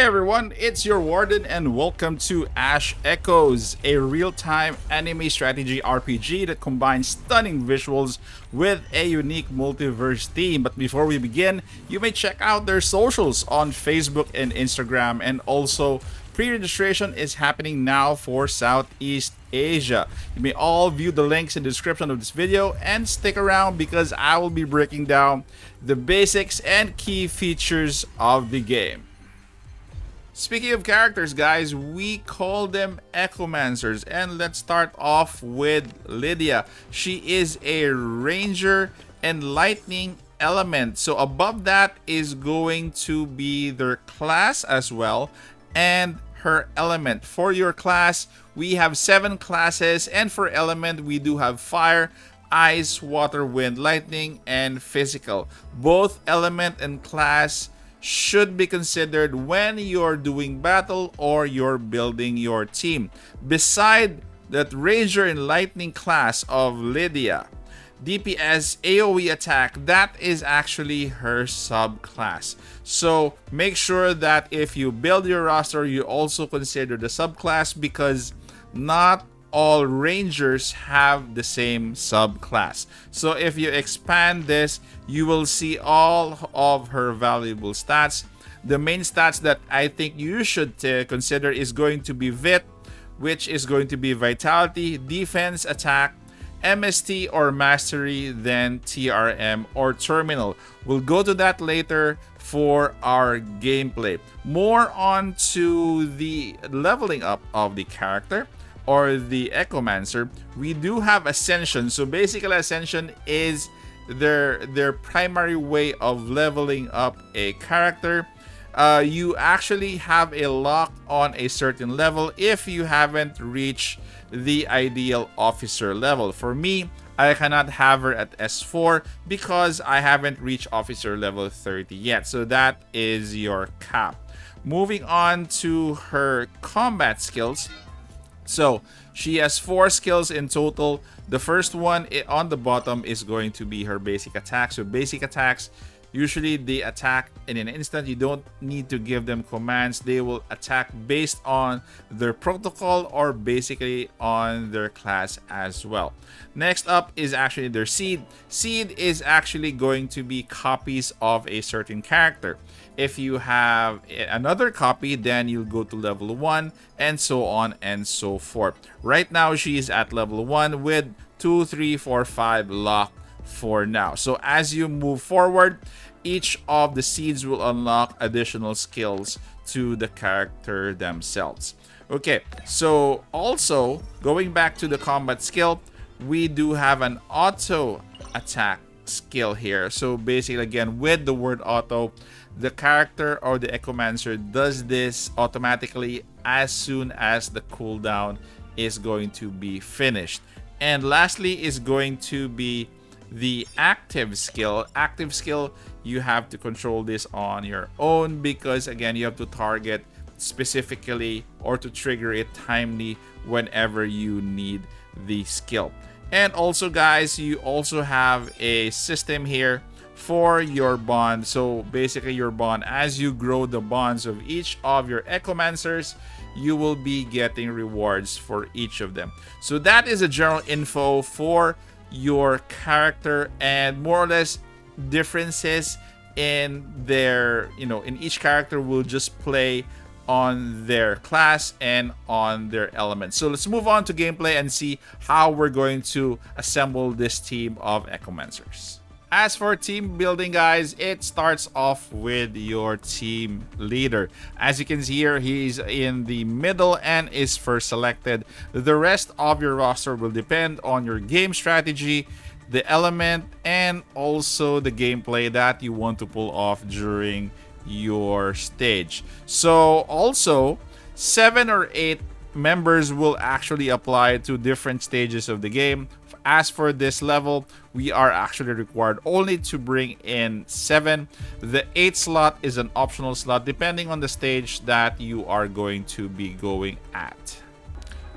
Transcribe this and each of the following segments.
Hey everyone, it's your Warden and welcome to Ash Echoes, a real-time anime strategy RPG that combines stunning visuals with a unique multiverse theme. But before we begin, you may check out their socials on Facebook and Instagram, and also pre-registration is happening now for Southeast Asia. You may all view the links in the description of this video and stick around because I will be breaking down the basics and key features of the game. Speaking of characters, guys, we call them Echomancers, and let's start off with Lydia. She is a ranger and lightning element. So above that is going to be their class as well, and her element. For your class, we have 7 classes, and for element, we do have fire, ice, water, wind, lightning, and physical. Both element and class should be considered when you're doing battle or you're building your team. Beside that Ranger and Lightning class of Lydia, DPS AoE attack, that is actually her subclass. So make sure that if you build your roster, you also consider the subclass, because not all rangers have the same subclass. So if you expand this, you will see all of her valuable stats. The main stats that I think you should consider is going to be Vit, which is going to be Vitality, Defense, Attack, MST or Mastery, then TRM or Terminal. We'll go to that later for our gameplay. More on to the leveling up of the character or the Echomancer. We do have Ascension. So basically Ascension is their primary way of leveling up a character. You actually have a lock on a certain level if you haven't reached the ideal officer level. For me, I cannot have her at S4 because I haven't reached officer level 30 yet. So that is your cap. Moving on to her combat skills. So she has 4 skills in total. The first one on the bottom is going to be her basic attack. So basic attacks, usually they attack in an instant. You don't need to give them commands. They will attack based on their protocol or basically on their class as well. Next up is actually their seed. Seed is actually going to be copies of a certain character. If you have another copy, then you'll go to level 1 and so on and so forth. Right now, she is at level 1 with 2, 3, 4, 5 locked for now. So as you move forward, each of the seeds will unlock additional skills to the character themselves. Okay, so also going back to the combat skill, we do have an auto attack skill here. So basically, again, with the word auto, the character or the Echomancer does this automatically as soon as the cooldown is going to be finished. And lastly is going to be the active skill. Active skill, you have to control this on your own because again, you have to target specifically or to trigger it timely whenever you need the skill. And also, guys, you also have a system here for your bond. So basically your bond, as you grow the bonds of each of your Echomancers, you will be getting rewards for each of them. So that is a general info for your character and more or less differences in their, in each character will just play on their class and on their element. So let's move on to gameplay and see how we're going to assemble this team of Echomancers. As for team building, guys, it starts off with your team leader. As you can see here, he's in the middle and is first selected. The rest of your roster will depend on your game strategy, the element, and also the gameplay that you want to pull off during your stage. So also 7 or 8 members will actually apply to different stages of the game. As for this level, we are actually required only to bring in 7. The 8th slot is an optional slot depending on the stage that you are going to be going at.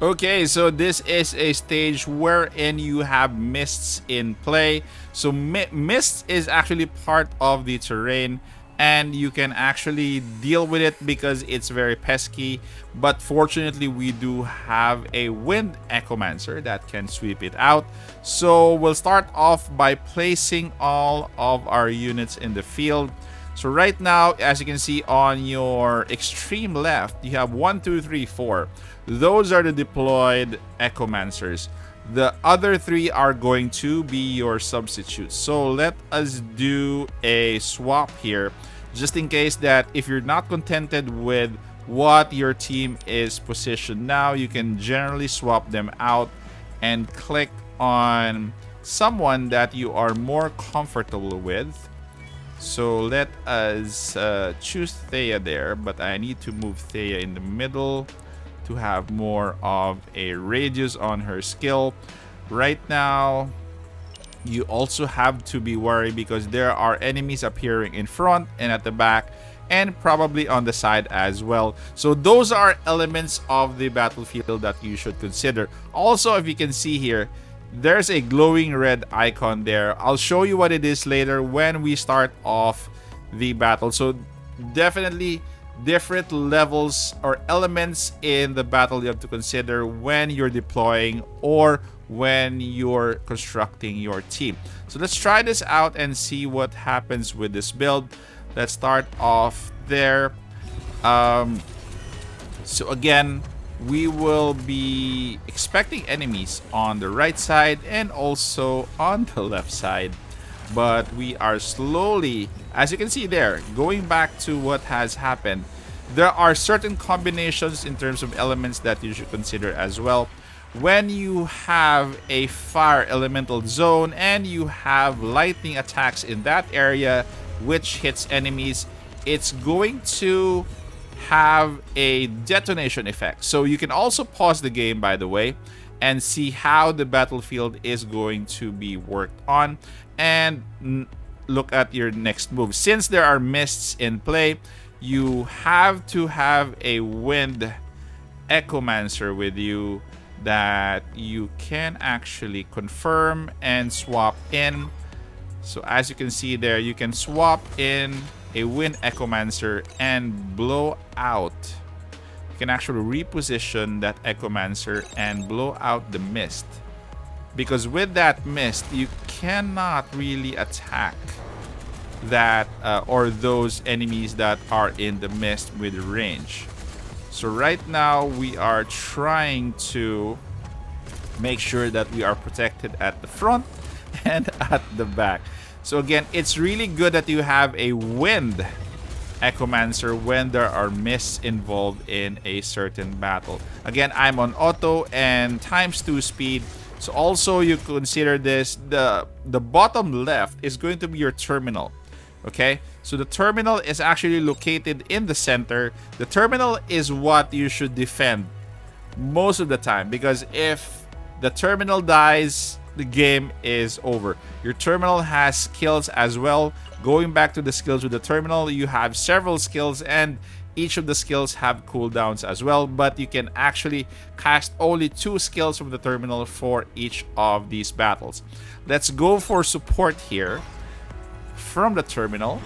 Okay, so this is a stage wherein you have mists in play. So mists is actually part of the terrain and you can actually deal with it because it's very pesky. But fortunately, we do have a Wind Echomancer that can sweep it out. So we'll start off by placing all of our units in the field. So right now, as you can see on your extreme left, you have 1, 2, 3, 4. Those are the deployed Echomancers. The other 3 are going to be your substitutes. So let us do a swap here, just in case that if you're not contented with what your team is positioned now, you can generally swap them out and click on someone that you are more comfortable with. So let us choose Thea there, but I need to move Thea in the middle to have more of a radius on her skill. Right now, you also have to be worried because there are enemies appearing in front and at the back and probably on the side as well. So those are elements of the battlefield that you should consider. Also, if you can see here, there's a glowing red icon there. I'll show you what it is later when we start off the battle. So definitely different levels or elements in the battle you have to consider when you're deploying or when you're constructing your team. So let's try this out and see what happens with this build. Let's start off there. So again, we will be expecting enemies on the right side and also on the left side, but we are slowly, as you can see there, going back to what has happened. There are certain combinations in terms of elements that you should consider as well. When you have a fire elemental zone and you have lightning attacks in that area which hits enemies, it's going to have a detonation effect. So you can also pause the game, by the way, and see how the battlefield is going to be worked on and look at your next move. Since there are mists in play, you have to have a Wind Echomancer with you that you can actually confirm and swap in. So as you can see there, you can swap in a Wind Echomancer and blow out. You can actually reposition that Echomancer and blow out the mist, because with that mist you cannot really attack that or those enemies that are in the mist with range. So right now we are trying to make sure that we are protected at the front and at the back. So again, it's really good that you have a Wind Echomancer when there are mists involved in a certain battle. Again, I'm on auto and ×2 speed. So also you consider this, the bottom left is going to be your terminal. Okay, so the terminal is actually located in the center. The terminal is what you should defend most of the time, because if the terminal dies, the game is over. Your terminal has skills as well. Going back to the skills with the terminal, you have several skills and each of the skills have cooldowns as well, but you can actually cast only 2 skills from the terminal for each of these battles. Let's go for support here from the terminal.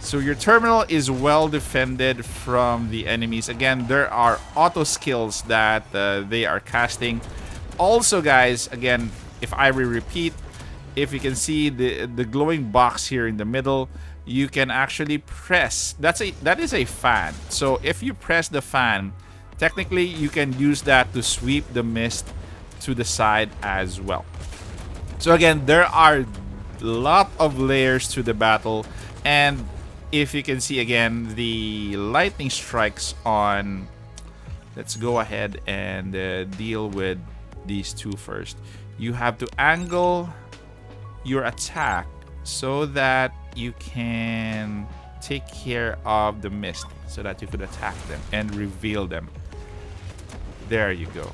So your terminal is well defended from the enemies. Again, there are auto skills that they are casting. Also, guys, again, if I repeat, if you can see the glowing box here in the middle, you can actually press. That is a fan. So if you press the fan, technically you can use that to sweep the mist to the side as well. So again, there are a lot of layers to the battle, and if you can see again, the lightning strikes on. Let's go ahead and deal with these 2 first. You have to angle your attack so that you can take care of the mist so that you could attack them and reveal them. There you go.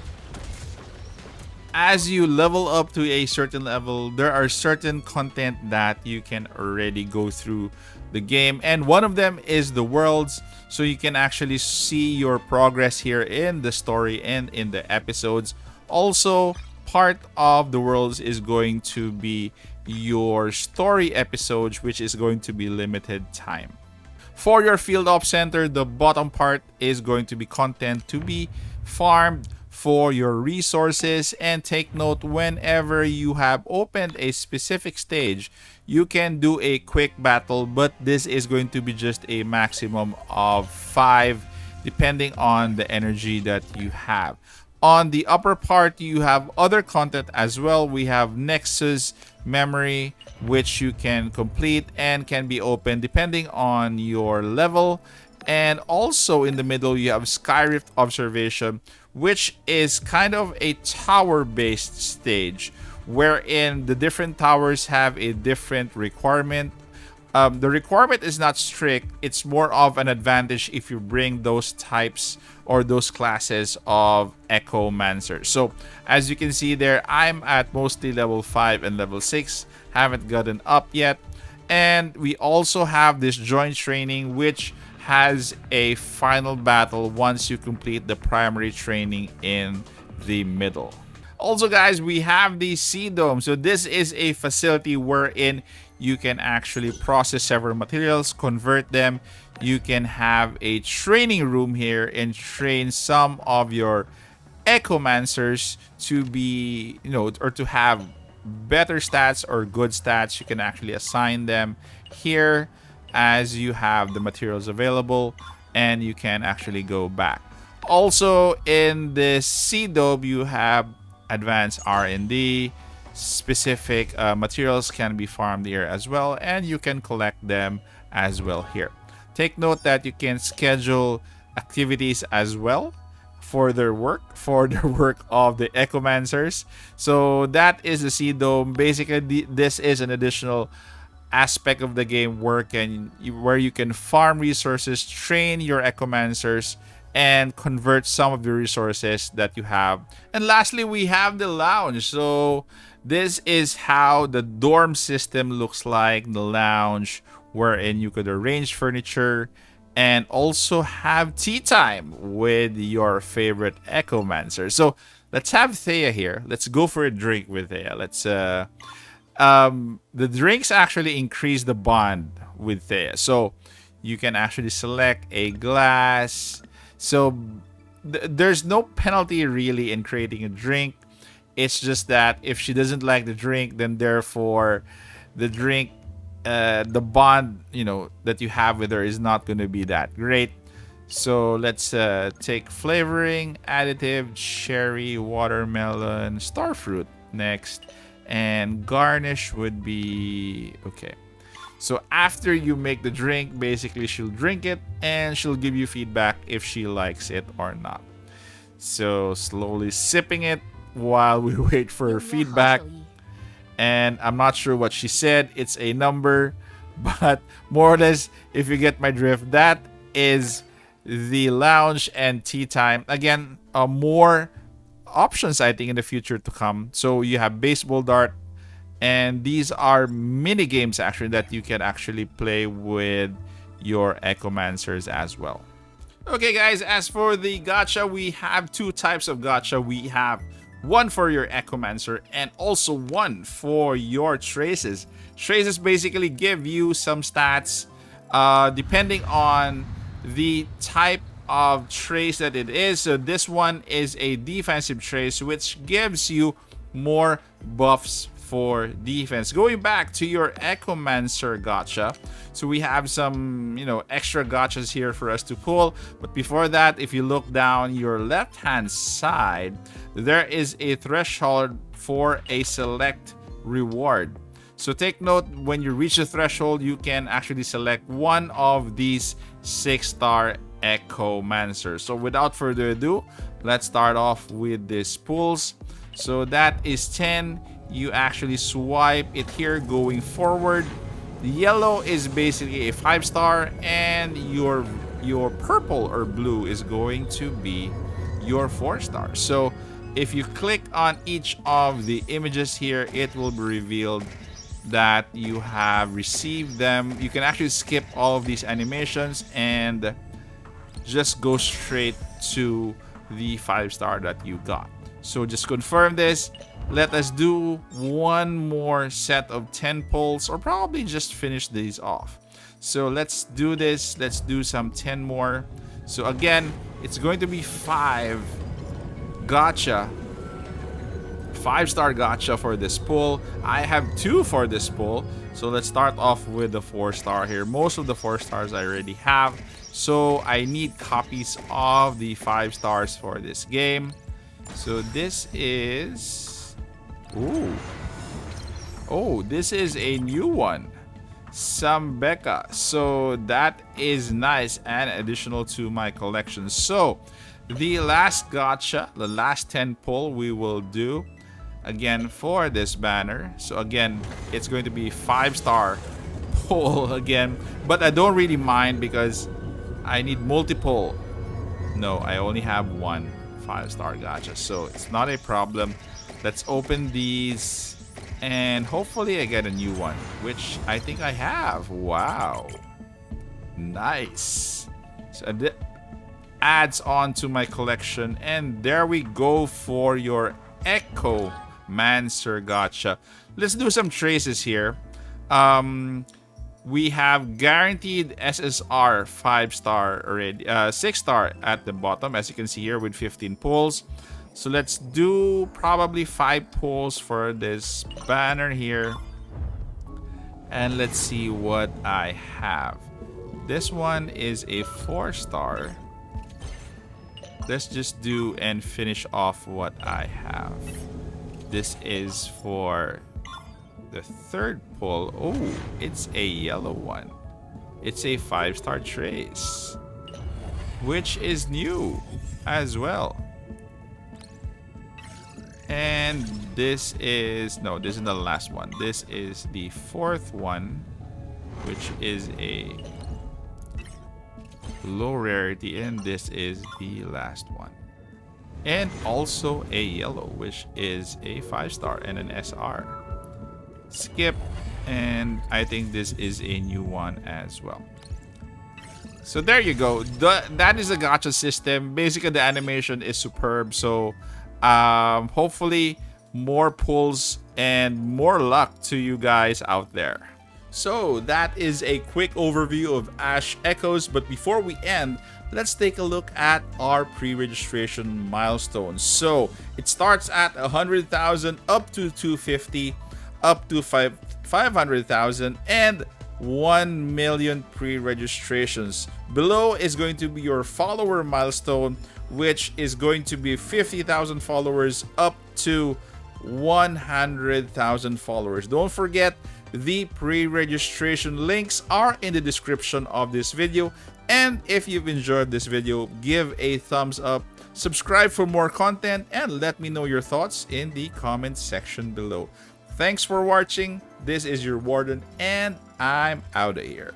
As you level up to a certain level, there are certain content that you can already go through the game, and one of them is the worlds, so you can actually see your progress here in the story and in the episodes. Also, part of the worlds is going to be your story episodes, which is going to be limited time. For your field op center, the bottom part is going to be content to be farmed for your resources. And take note, whenever you have opened a specific stage, you can do a quick battle, but this is going to be just a maximum of 5 depending on the energy that you have. On the upper part, you have other content as well. We have Nexus Memory, which you can complete and can be opened depending on your level. And also in the middle, you have Skyrift Observation, which is kind of a tower-based stage, wherein the different towers have a different requirement. The requirement is not strict. It's more of an advantage if you bring those types or those classes of Echomancer. So as you can see there, I'm at mostly level 5 and level 6. Haven't gotten up yet. And we also have this joint training, which has a final battle once you complete the primary training in the middle. Also, guys, we have the Sea Dome. So this is a facility wherein you can actually process several materials, convert them. You can have a training room here and train some of your Echomancers to be, or to have better stats or good stats. You can actually assign them here as you have the materials available, and you can actually go back. Also, in this Sea Dome, you have advanced R&D. Specific materials can be farmed here as well, and you can collect them as well here. Take note that you can schedule activities as well for their work of the Echomancers. So that is the Sea Dome. Basically, this is an additional aspect of the game where you can farm resources, train your Echomancers, and convert some of the resources that you have. And lastly, we have the lounge. So this is how the dorm system looks like, the lounge, wherein you could arrange furniture and also have tea time with your favorite Echomancer. So let's have Thea here. Let's go for a drink with Thea. The drinks actually increase the bond with Thea. So you can actually select a glass. So there's no penalty really in creating a drink. It's just that if she doesn't like the drink, then therefore the drink, the bond, that you have with her is not going to be that great. So let's take flavoring, additive, cherry, watermelon, starfruit next. And garnish would be okay. So after you make the drink, basically she'll drink it and she'll give you feedback if she likes it or not. So slowly sipping it while we wait for her feedback. And I'm not sure what she said. It's a number, but more or less, if you get my drift, that is the lounge and tea time. Again, more options I think in the future to come. So you have baseball dart, and these are mini games actually that you can actually play with your Echomancers as well. Okay guys, as for the gacha, we have 2 types of gacha. We have one for your Echomancer and also one for your traces. Traces basically give you some stats depending on the type of trace that it is. So this one is a defensive trace, which gives you more buffs for defense. Going back to your Echomancer gacha, so we have some extra gachas here for us to pull. But before that, if you look down your left hand side, there is a threshold for a select reward. So take note, when you reach the threshold, you can actually select one of these 6-star Echomancer. So without further ado, let's start off with these pulls. So that is 10. You actually swipe it here going forward. The yellow is basically a 5-star, and your purple or blue is going to be your 4-star. So if you click on each of the images here, it will be revealed that you have received them. You can actually skip all of these animations and just go straight to the 5-star that you got. So just confirm this. Let us do one more set of 10 pulls, or probably just finish these off. So let's do this. Let's do some 10 more. So again, it's going to be 5 gacha. 5-star gacha for this pull. I have 2 for this pull. So let's start off with the 4-star here. Most of the 4 stars I already have. So I need copies of the 5 stars for this game. So this is... Ooh. Oh, this is a new one. Sambeka. So that is nice and additional to my collection. So the last gacha, the last 10 pull we will do again for this banner. So again, it's going to be 5-star pull again, but I don't really mind because I need multiple. No, I only have one 5-star gacha, so it's not a problem. Let's open these and hopefully I get a new one, which I think I have. Wow, nice. So that adds on to my collection, and there we go for your Echo Mancer gacha. Let's do some traces here. We have guaranteed SSR 5-star already, 6-star at the bottom, as you can see here with 15 pulls. So let's do probably 5 pulls for this banner here, and let's see what I have. This one is a 4-star. Let's just do and finish off what I have. This is for the 3rd pull. Oh, it's a yellow one. It's a 5-star trace, which is new as well. And this is... no, this is the last one. This is the 4th one, which is a low rarity, and this is the last one. And also a yellow, which is a 5-star and an SR. Skip, and I think this is a new one as well. So there you go. That is a gacha system. Basically, the animation is superb. So hopefully more pulls and more luck to you guys out there. So that is a quick overview of Ash Echoes, but before we end, let's take a look at our pre-registration milestones. So it starts at 100,000 up to 250, up to 500,000, and 1 million pre-registrations. Below is going to be your follower milestone, which is going to be 50,000 followers up to 100,000 followers. Don't forget, the pre-registration links are in the description of this video. And if you've enjoyed this video, give a thumbs up, subscribe for more content, and let me know your thoughts in the comment section below. Thanks for watching. This is your Warden, and I'm out of here.